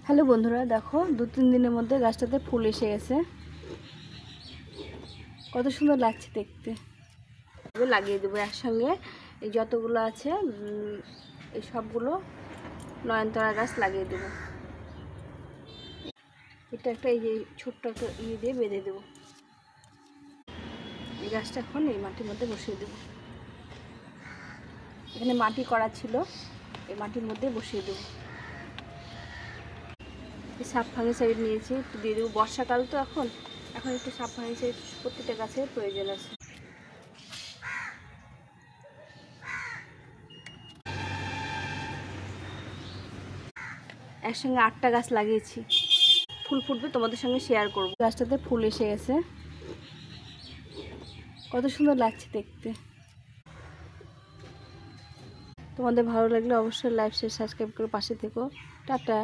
Hello বন্ধুরা, দেখো 2-3 দিনের মধ্যে গাছটাতে ফুল এসে গেছে। কত সুন্দর লাগছে দেখতে। লাগিয়ে দেবো একসঙ্গে। এই যতগুলো আছে এই সবগুলো নয়নতারা গাছ লাগিয়ে দেবো। এটা একটা এই যে ছোট্ট একটা দিয়ে বেঁধে দেবো। এই গাছটা এখন এই মাটির মধ্যে বসিয়ে দেবো। এখানে মাটি করা ছিল, এই মাটির মধ্যে বসিয়ে দেবো। সাপ ফাঙ্গিসাইড নিয়েছি, একটু দিয়ে দেবো। বর্ষাকাল তো এখন একটু সাপ ফাঙ্গিসাইড প্রত্যেকটা গাছের প্রয়োজন আছে। একসঙ্গে 8টা গাছ লাগিয়েছি। ফুল ফুটবে, তোমাদের সঙ্গে শেয়ার করব। গাছটাতে ফুল এসে গেছে, কত সুন্দর লাগছে দেখতে। তোমাদের ভালো লাগলে অবশ্যই লাইক শেয়ার সাবস্ক্রাইব করে পাশে থেকো। টাটা।